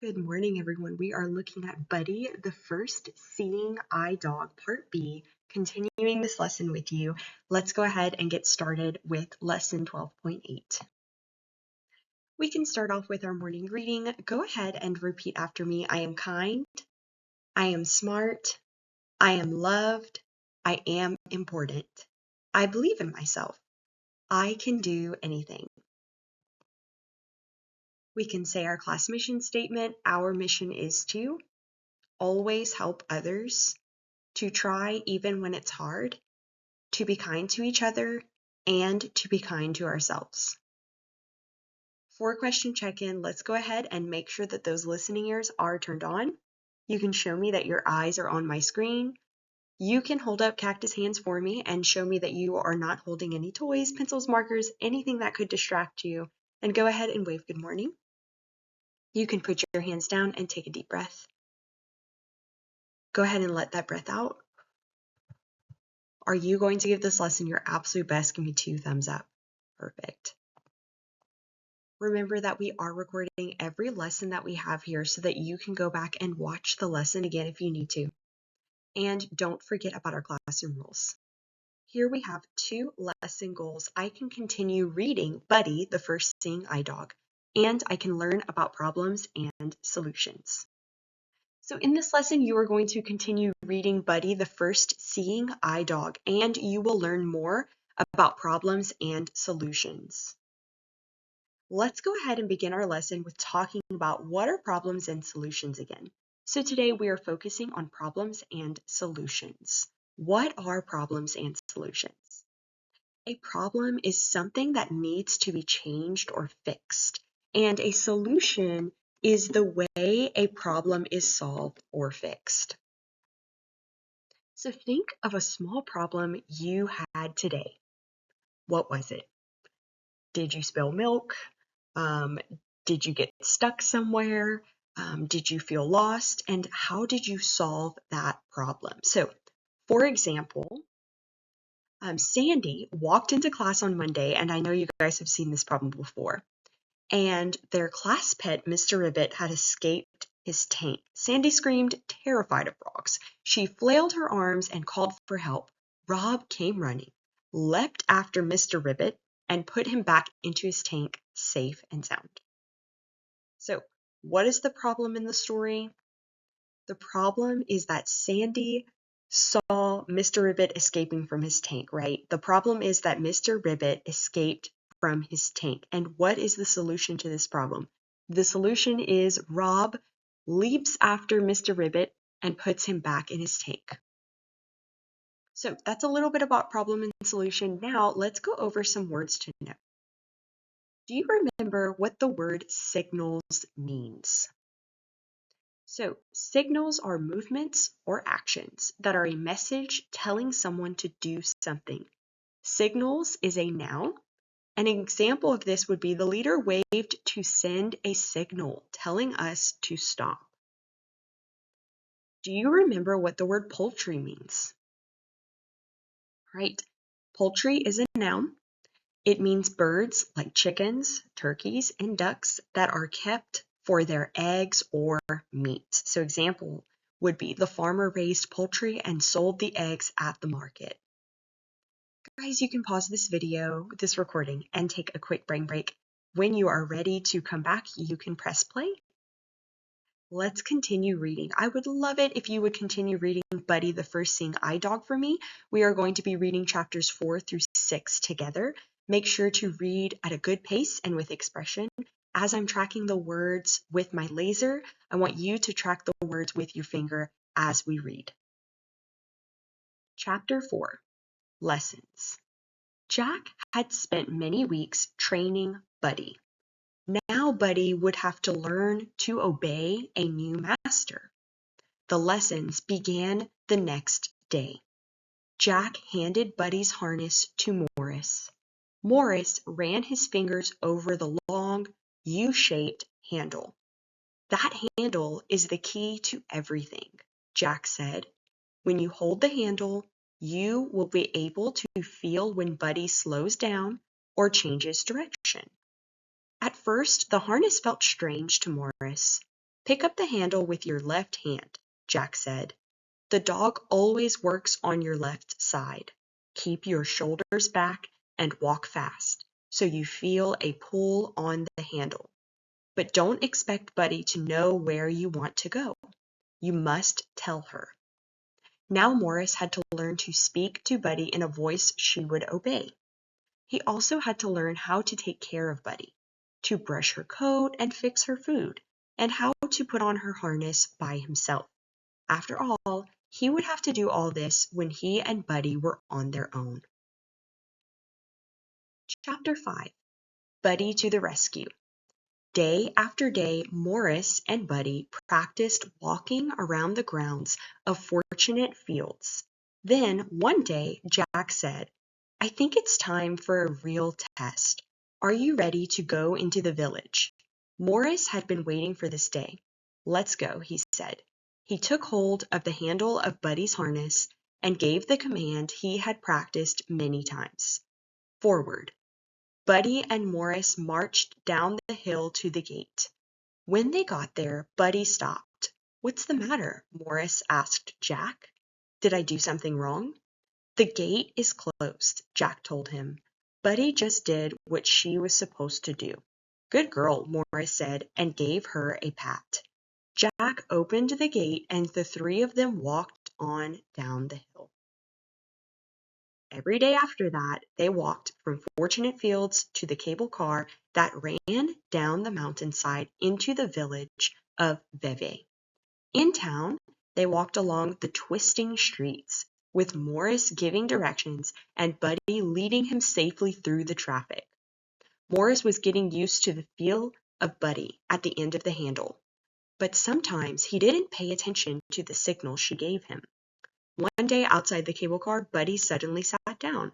Good morning, everyone. We are looking at Buddy, the first seeing eye dog, part B, continuing this lesson with you. Let's go ahead and get started with lesson 12.8. We can start off with our morning greeting. Go ahead and repeat after me. I am kind. I am smart. I am loved. I am important. I believe in myself. I can do anything. We can say our class mission statement. Our mission is to always help others, to try even when it's hard, to be kind to each other, and to be kind to ourselves. For a question check-in, let's go ahead and make sure that those listening ears are turned on. You can show me that your eyes are on my screen. You can hold up cactus hands for me and show me that you are not holding any toys, pencils, markers, anything that could distract you, and go ahead and wave good morning. You can put your hands down and take a deep breath. Go ahead and let that breath out. Are you going to give this lesson your absolute best? Give me 2 thumbs up. Perfect. Remember that we are recording every lesson that we have here so that you can go back and watch the lesson again if you need to. And don't forget about our classroom rules. Here we have 2 lesson goals. I can continue reading Buddy, the first seeing eye dog, and I can learn about problems and solutions. So in this lesson, you are going to continue reading Buddy, the first seeing eye dog, and you will learn more about problems and solutions. Let's go ahead and begin our lesson with talking about what are problems and solutions again. So today we are focusing on problems and solutions. What are problems and solutions? A problem is something that needs to be changed or fixed, and a solution is the way a problem is solved or fixed. So think of a small problem you had today. What was it? Did you spill milk? Did you get stuck somewhere? Did you feel lost? And how did you solve that problem? So, for example, Sandy walked into class on Monday, and I know you guys have seen this problem before, and their class pet, Mr. Ribbit, had escaped his tank. Sandy screamed, terrified of frogs. She flailed her arms and called for help. Rob came running, leapt after Mr. Ribbit, and put him back into his tank, safe and sound. So, what is the problem in the story? The problem is that Sandy saw Mr. Ribbit escaping from his tank, right? The problem is that Mr. Ribbit escaped from his tank. And what is the solution to this problem? The solution is Rob leaps after Mr. Ribbit and puts him back in his tank. So that's a little bit about problem and solution. Now let's go over some words to know. Do you remember what the word signals means? So signals are movements or actions that are a message telling someone to do something. Signals is a noun. An example of this would be the leader waved to send a signal telling us to stop. Do you remember what the word poultry means? Right. Poultry is a noun. It means birds like chickens, turkeys, and ducks that are kept for their eggs or meat. So example would be the farmer raised poultry and sold the eggs at the market. Guys, you can pause this recording, and take a quick brain break. When you are ready to come back, you can press play. Let's continue reading. I would love it if you would continue reading Buddy, the first seeing eye dog for me. We are going to be reading chapters 4 through 6 together. Make sure to read at a good pace and with expression. As I'm tracking the words with my laser, I want you to track the words with your finger as we read. Chapter 4, Lessons. Jack had spent many weeks training Buddy. Now Buddy would have to learn to obey a new master. The lessons began the next day. Jack handed Buddy's harness to Morris. Morris ran his fingers over the long, U-shaped handle. That handle is the key to everything, Jack said. When you hold the handle, you will be able to feel when Buddy slows down or changes direction. At first, the harness felt strange to Morris. Pick up the handle with your left hand, Jack said. The dog always works on your left side. Keep your shoulders back and walk fast so you feel a pull on the handle. But don't expect Buddy to know where you want to go. You must tell her. Now Morris had to learn to speak to Buddy in a voice she would obey. He also had to learn how to take care of Buddy, to brush her coat and fix her food, and how to put on her harness by himself. After all, he would have to do all this when he and Buddy were on their own. Chapter 5. Buddy to the Rescue. Day after day, Morris and Buddy practiced walking around the grounds of Fortunate Fields. Then, one day, Jack said, I think it's time for a real test. Are you ready to go into the village? Morris had been waiting for this day. Let's go, he said. He took hold of the handle of Buddy's harness and gave the command he had practiced many times. Forward. Buddy and Morris marched down the hill to the gate. When they got there, Buddy stopped. What's the matter? Morris asked Jack. Did I do something wrong? The gate is closed, Jack told him. Buddy just did what she was supposed to do. Good girl, Morris said, and gave her a pat. Jack opened the gate and the three of them walked on down the hill. Every day after that, they walked from Fortunate Fields to the cable car that ran down the mountainside into the village of Vevey. In town, they walked along the twisting streets, with Morris giving directions and Buddy leading him safely through the traffic. Morris was getting used to the feel of Buddy at the end of the handle, but sometimes he didn't pay attention to the signal she gave him. One day outside the cable car, Buddy suddenly sat down,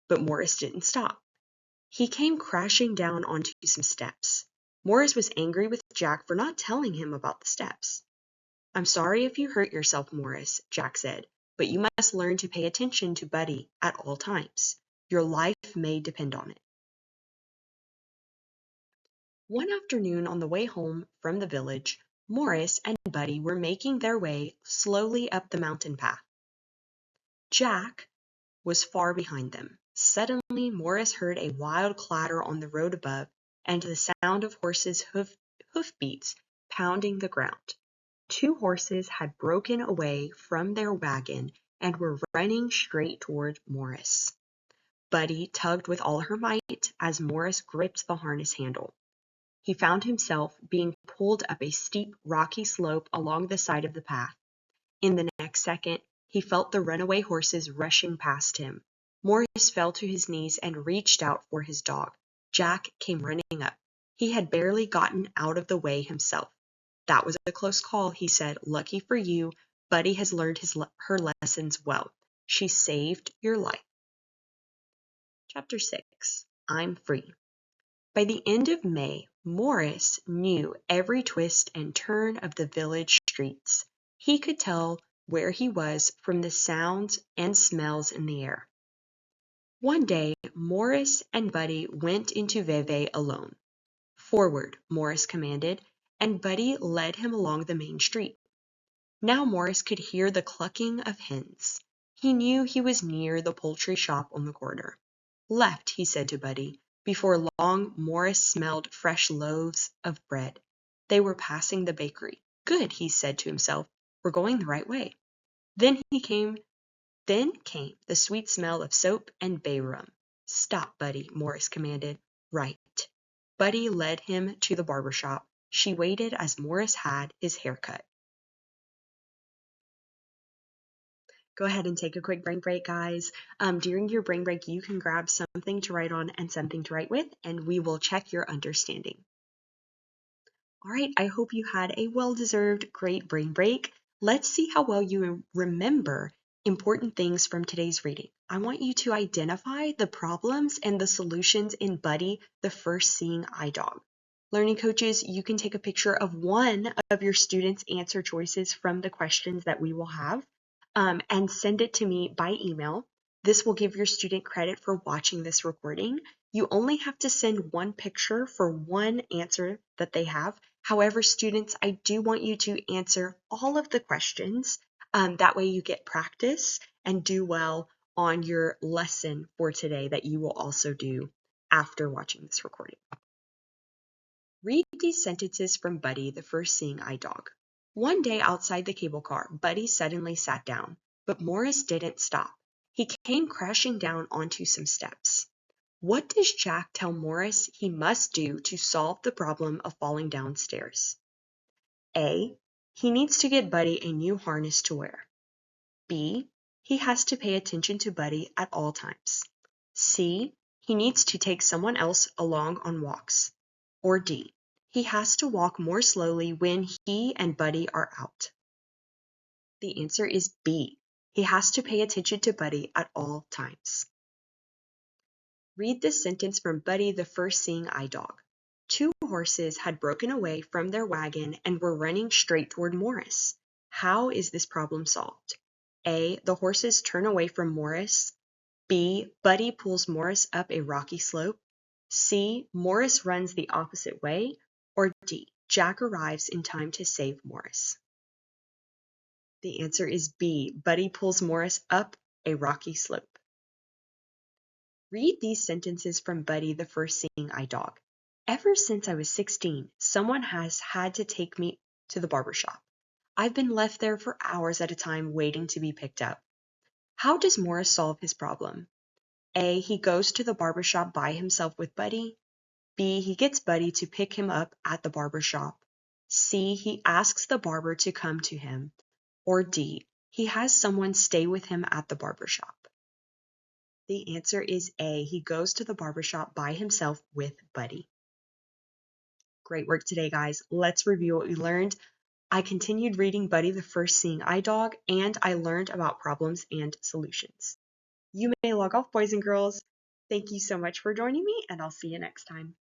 but Morris didn't stop. He came crashing down onto some steps. Morris was angry with Jack for not telling him about the steps. I'm sorry if you hurt yourself, Morris, Jack said, but you must learn to pay attention to Buddy at all times. Your life may depend on it. One afternoon on the way home from the village, Morris and Buddy were making their way slowly up the mountain path. Jack was far behind them. Suddenly, Morris heard a wild clatter on the road above and the sound of horses' hoofbeats pounding the ground. Two horses had broken away from their wagon and were running straight toward Morris. Buddy tugged with all her might as Morris gripped the harness handle. He found himself being pulled up a steep, rocky slope along the side of the path. In the next second, he felt the runaway horses rushing past him. Morris fell to his knees and reached out for his dog. Jack came running up. He had barely gotten out of the way himself. That was a close call, he said. Lucky for you, Buddy has learned her lessons well. She saved your life. Chapter 6. I'm Free. By the end of May, Morris knew every twist and turn of the village streets. He could tell where he was from the sounds and smells in the air. One day, Morris and Buddy went into Vevey alone. Forward, Morris commanded, and Buddy led him along the main street. Now Morris could hear the clucking of hens. He knew he was near the poultry shop on the corner. Left, he said to Buddy. Before long, Morris smelled fresh loaves of bread. They were passing the bakery. Good, he said to himself. We're going the right way. Then came the sweet smell of soap and bay rum. Stop, Buddy, Morris commanded. Right. Buddy led him to the barber shop. She waited as Morris had his hair cut. Go ahead and take a quick brain break, guys. During your brain break, you can grab something to write on and something to write with, and we will check your understanding. All right, I hope you had a well-deserved great brain break. Let's see how well you remember important things from today's reading. I want you to identify the problems and the solutions in Buddy, the First Seeing Eye Dog. Learning coaches, you can take a picture of one of your students' answer choices from the questions that we will have and send it to me by email. This will give your student credit for watching this recording. You only have to send one picture for one answer that they have. However, students, I do want you to answer all of the questions. That way you get practice and do well on your lesson for today that you will also do after watching this recording. Read these sentences from Buddy, the first seeing eye dog. One day outside the cable car, Buddy suddenly sat down, but Morris didn't stop. He came crashing down onto some steps. What does Jack tell Morris he must do to solve the problem of falling downstairs? A. He needs to get Buddy a new harness to wear. B. He has to pay attention to Buddy at all times. C. He needs to take someone else along on walks. Or D. He has to walk more slowly when he and Buddy are out. The answer is B. He has to pay attention to Buddy at all times. Read this sentence from Buddy, the first seeing eye dog. Two horses had broken away from their wagon and were running straight toward Morris. How is this problem solved? A. The horses turn away from Morris. B. Buddy pulls Morris up a rocky slope. C. Morris runs the opposite way. Or D. Jack arrives in time to save Morris. The answer is B. Buddy pulls Morris up a rocky slope. Read these sentences from Buddy, the first seeing eye dog. Ever since I was 16, someone has had to take me to the barbershop. I've been left there for hours at a time waiting to be picked up. How does Morris solve his problem? A. He goes to the barbershop by himself with Buddy. B. He gets Buddy to pick him up at the barbershop. C. He asks the barber to come to him. Or D. He has someone stay with him at the barbershop. The answer is A. He goes to the barbershop by himself with Buddy. Great work today, guys. Let's review what we learned. I continued reading Buddy, the first seeing eye dog, and I learned about problems and solutions. You may log off, boys and girls. Thank you so much for joining me, and I'll see you next time.